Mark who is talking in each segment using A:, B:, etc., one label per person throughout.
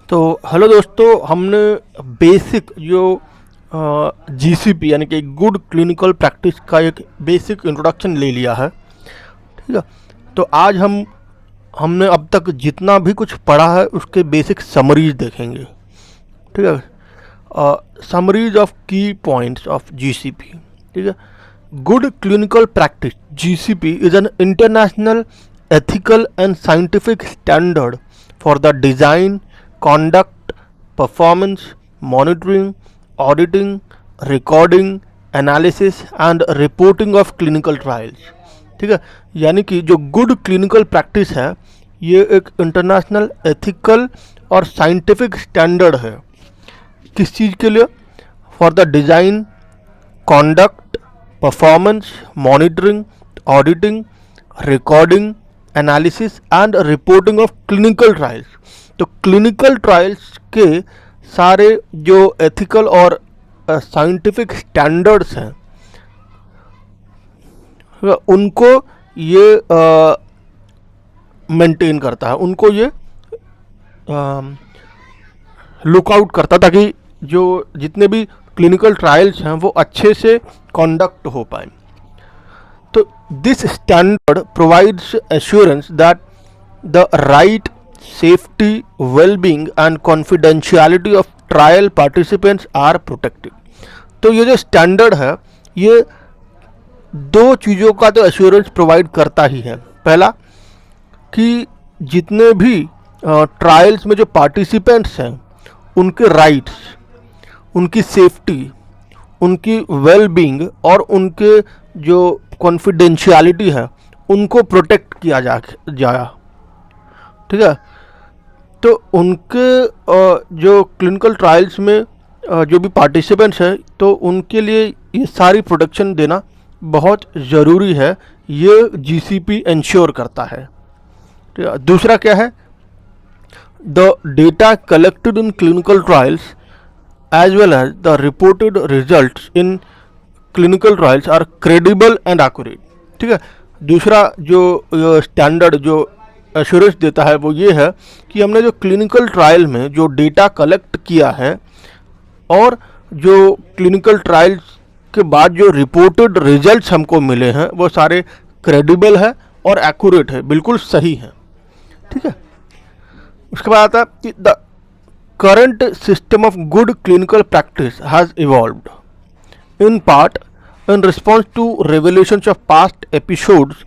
A: तो हेलो दोस्तों, हमने बेसिक जो जीसीपी यानी कि गुड क्लिनिकल प्रैक्टिस का एक बेसिक इंट्रोडक्शन ले लिया है। ठीक है, तो आज हमने अब तक जितना भी कुछ पढ़ा है उसके बेसिक समरीज देखेंगे। ठीक है, समरीज ऑफ की पॉइंट्स ऑफ जीसीपी। ठीक है, good clinical practice GCP is an international ethical and scientific standard for the design, conduct, performance, monitoring, auditing, recording, analysis and reporting of clinical trials। ठीक है, यानी कि जो गुड क्लिनिकल प्रैक्टिस है ये एक इंटरनेशनल एथिकल और साइंटिफिक स्टैंडर्ड है। किस चीज़ के लिए? For the design, conduct, performance, monitoring, auditing, recording, analysis and reporting of clinical trials. तो क्लिनिकल ट्रायल्स के सारे जो एथिकल और साइंटिफिक स्टैंडर्ड्स हैं उनको ये मेंटेन करता है, उनको ये लुकआउट करता है ताकि जो जितने भी क्लिनिकल ट्रायल्स हैं वो अच्छे से कंडक्ट हो पाए। तो this standard provides assurance that the right, safety, wellbeing and confidentiality of trial participants are protected. तो ये जो स्टैंडर्ड है ये दो चीज़ों का तो एश्योरेंस प्रोवाइड करता ही है। पहला कि जितने भी ट्रायल्स में जो पार्टिसिपेंट्स हैं उनके राइट्स, उनकी सेफ्टी, उनकी वेलबींग और उनके जो कॉन्फिडेंशियलिटी है उनको प्रोटेक्ट किया जाए। ठीक है, तो उनके जो क्लिनिकल ट्रायल्स में जो भी पार्टिसिपेंट्स हैं तो उनके लिए ये सारी प्रोटेक्शन देना बहुत ज़रूरी है, ये जीसीपी इंश्योर करता है। ठीक है, दूसरा क्या है? The data collected in clinical trials as well as the reported results in clinical trials are credible and accurate। ठीक है, दूसरा जो स्टैंडर्ड जो एश्योरेंस देता है वो ये है कि हमने जो क्लिनिकल ट्रायल में जो डेटा कलेक्ट किया है और जो क्लिनिकल ट्रायल्स के बाद जो रिपोर्टेड रिजल्ट्स हमको मिले हैं वो सारे क्रेडिबल है और एक्यूरेट है, बिल्कुल सही है। ठीक है, उसके बाद आता है कि the current system of good clinical practice has evolved in part in response to revelations of past episodes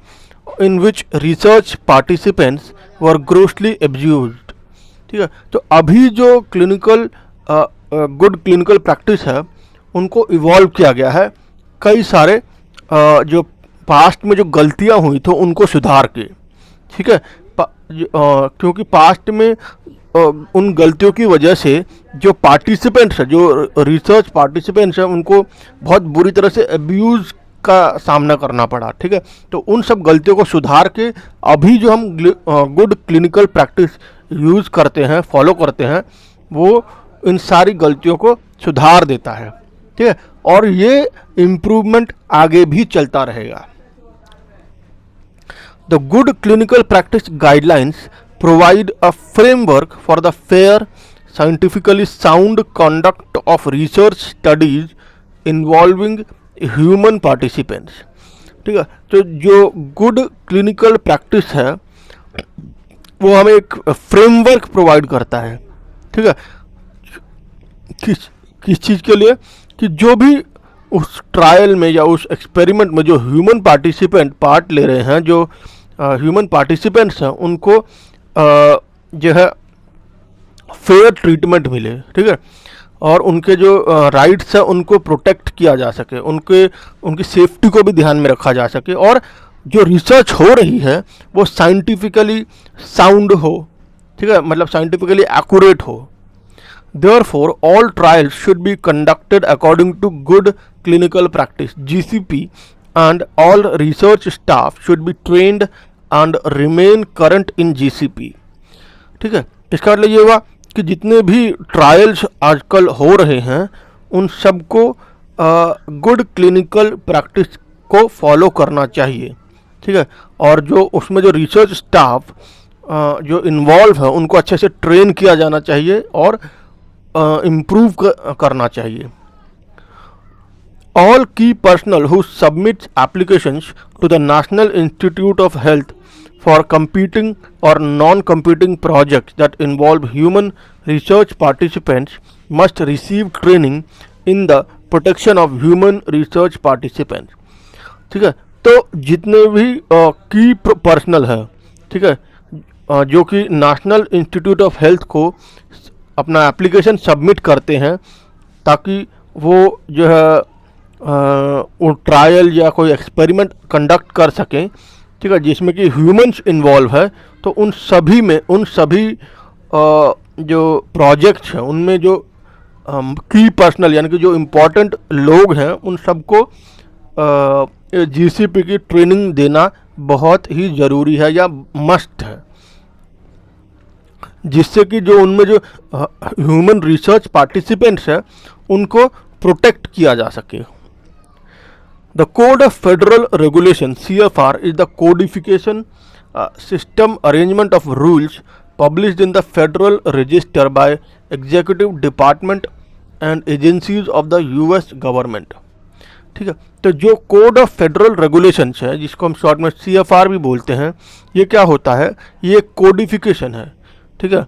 A: in which research participants were grossly abused। ठीक है, तो अभी जो क्लिनिकल गुड क्लिनिकल प्रैक्टिस है उनको इवॉल्व किया गया है कई सारे जो पास्ट में जो गलतियां हुई तो उनको सुधार के। ठीक है, क्योंकि पास्ट में उन गलतियों की वजह से जो पार्टिसिपेंट्स हैं, जो रिसर्च पार्टिसिपेंट्स हैं, उनको बहुत बुरी तरह से अब्यूज़ का सामना करना पड़ा। ठीक है, तो उन सब गलतियों को सुधार के अभी जो हम गुड क्लिनिकल प्रैक्टिस यूज़ करते हैं, फॉलो करते हैं, वो इन सारी गलतियों को सुधार देता है। ठीक है, और ये इम्प्रूवमेंट आगे भी चलता रहेगा। The good clinical practice guidelines provide a framework for the fair, scientifically sound conduct of research studies involving human participants। ठीक है, तो जो गुड क्लिनिकल प्रैक्टिस है वो हमें एक फ्रेमवर्क प्रोवाइड करता है। ठीक है, किस चीज़ के लिए? कि जो भी उस ट्रायल में या उस एक्सपेरिमेंट में जो ह्यूमन पार्टिसिपेंट पार्ट ले रहे हैं, जो ह्यूमन पार्टिसिपेंट्स हैं, उनको जो है फेयर ट्रीटमेंट मिले। ठीक है, और उनके जो राइट्स हैं उनको प्रोटेक्ट किया जा सके, उनकी सेफ्टी को भी ध्यान में रखा जा सके, और जो रिसर्च हो रही है वो साइंटिफिकली साउंड हो। ठीक है, मतलब साइंटिफिकली एक्यूरेट हो। Therefore all trials should be conducted according to good clinical practice GCP and all research staff should be trained and remain current in GCP. ठीक है, इसका मतलब ये हुआ कि जितने भी ट्रायल्स आजकल हो रहे हैं उन सबको गुड क्लिनिकल प्रैक्टिस को फॉलो करना चाहिए। ठीक है, और जो उसमें जो रिसर्च स्टाफ जो इन्वॉल्व है उनको अच्छे से ट्रेन किया जाना चाहिए और इम्प्रूव करना चाहिए. All key personnel who submits applications to the National Institute of Health for competing or non-competing projects that involve human research participants must receive training in the protection of human research participants. ठीक है, तो जितने भी की personal है, ठीक है, जो कि नेशनल इंस्टीट्यूट ऑफ हेल्थ को अपना एप्लीकेशन सबमिट करते हैं ताकि वो जो है वो ट्रायल या कोई एक्सपेरिमेंट कंडक्ट कर सकें, ठीक है, जिसमें कि ह्यूमंस इन्वॉल्व है, तो उन सभी जो प्रोजेक्ट्स हैं उनमें जो की पर्सनल यानी कि जो इम्पोर्टेंट लोग हैं उन सबको जीसीपी की ट्रेनिंग देना बहुत ही ज़रूरी है या मस्ट है, जिससे कि जो उनमें जो ह्यूमन रिसर्च पार्टिसिपेंट्स हैं उनको प्रोटेक्ट किया जा सके. The Code of Federal Regulation CFR is the codification system arrangement of rules published in the Federal Register by Executive Department and agencies of the US Government. ठीक है, तो जो code of federal regulations है जिसको हम short में CFR भी बोलते हैं, ये क्या होता है, ये कोडिफिकेशन है, ठीक है,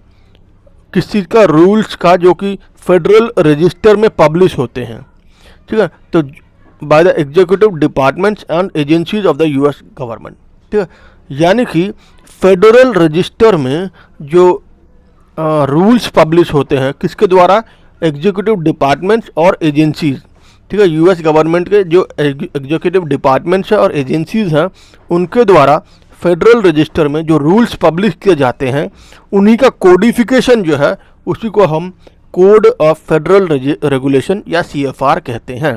A: किसी का रूल्स का जो कि फेडरल रजिस्टर में पब्लिश होते हैं, ठीक है, तो by the executive departments and agencies of the US government. ठीक है, यानी कि फेडरल रजिस्टर में जो रूल्स पब्लिश होते हैं किसके द्वारा, एग्जीक्यूटिव डिपार्टमेंट्स और एजेंसीज. ठीक है, यूएस गवर्नमेंट के जो एग्जीक्यूटिव डिपार्टमेंट्स हैं और एजेंसीज हैं उनके द्वारा फेडरल रजिस्टर में जो रूल्स पब्लिश किए जाते हैं उन्हीं का कोडिफिकेशन जो है उसी को हम कोड ऑफ फेडरल रेगुलेशन या CFR कहते हैं.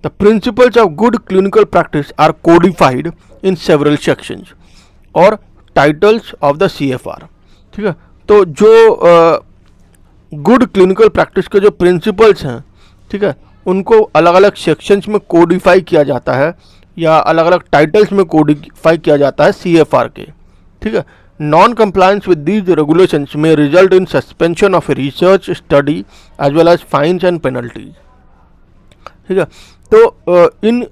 A: The principles of good clinical practice are codified in several sections और टाइटल्स ऑफ द CFR. ठीक है, तो जो गुड क्लिनिकल प्रैक्टिस के जो प्रिंसिपल्स हैं, ठीक है, उनको अलग अलग सेक्शंस में कोडिफाई किया जाता है या अलग अलग टाइटल्स में कोडिफाई किया जाता है CFR के. ठीक है, non compliance with these regulations में result in suspension of a research study as well as fines and penalties. ठीक है, तो इन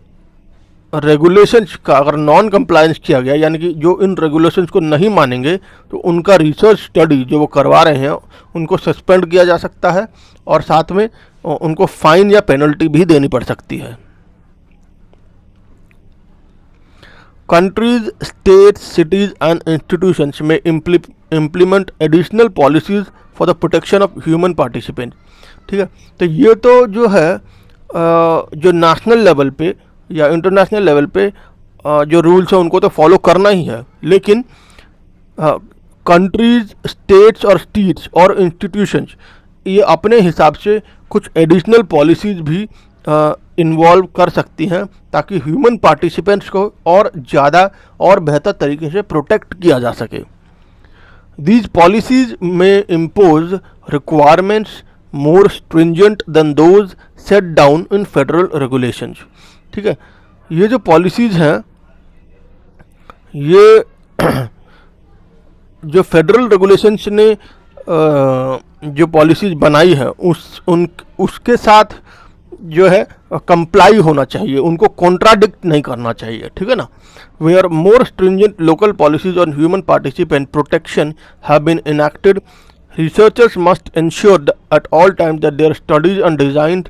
A: रेगुलेशंस का अगर नॉन कंप्लायंस किया गया यानी कि जो इन रेगुलेशंस को नहीं मानेंगे तो उनका रिसर्च स्टडी जो वो करवा रहे हैं उनको सस्पेंड किया जा सकता है और साथ में उनको फाइन या पेनल्टी भी देनी पड़ सकती है. Countries, states, cities and institutions may implement additional policies for the protection of human participants. ठीक है, तो ये तो जो है जो नेशनल लेवल पे या इंटरनेशनल लेवल पे जो रूल्स हैं उनको तो फॉलो करना ही है, लेकिन कंट्रीज, स्टेट्स और स्टेट्स और इंस्टीट्यूशंस ये अपने हिसाब से कुछ एडिशनल पॉलिसीज़ भी इन्वॉल्व कर सकती हैं ताकि ह्यूमन पार्टिसिपेंट्स को और ज़्यादा और बेहतर तरीके से प्रोटेक्ट किया जा सके. These policies may impose requirements more stringent than those set down in federal regulations. ठीक है, ये जो पॉलिसीज़ हैं ये जो फेडरल रेगुलेशंस ने जो पॉलिसीज़ बनाई है उसके साथ जो है कंप्लाई होना चाहिए, उनको कॉन्ट्राडिक्ट नहीं करना चाहिए. ठीक है ना. Where more stringent local policies on human participant protection have been enacted, researchers must ensure at all times that their studies and designed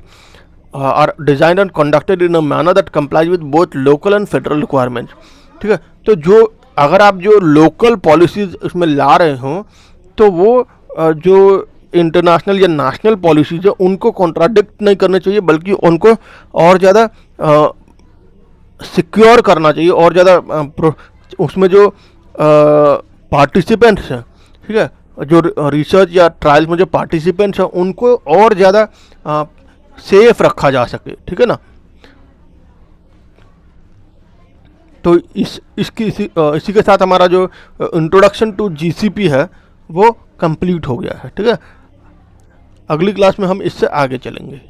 A: and conducted in a manner that complies with both local and federal requirements. ठीक है, तो जो अगर आप जो local policies उसमें ला रहे हो तो वो जो इंटरनेशनल या नेशनल पॉलिसीज है उनको कॉन्ट्राडिक्ट नहीं करना चाहिए बल्कि उनको और ज़्यादा सिक्योर करना चाहिए और ज़्यादा उसमें जो पार्टिसिपेंट्स हैं, ठीक है, जो रिसर्च या ट्रायल्स में जो पार्टिसिपेंट्स हैं उनको और ज़्यादा सेफ रखा जा सके. ठीक है ना. तो इसी के साथ हमारा जो इंट्रोडक्शन टू GCP है वो कंप्लीट हो गया है. ठीक है, अगली क्लास में हम इससे आगे चलेंगे.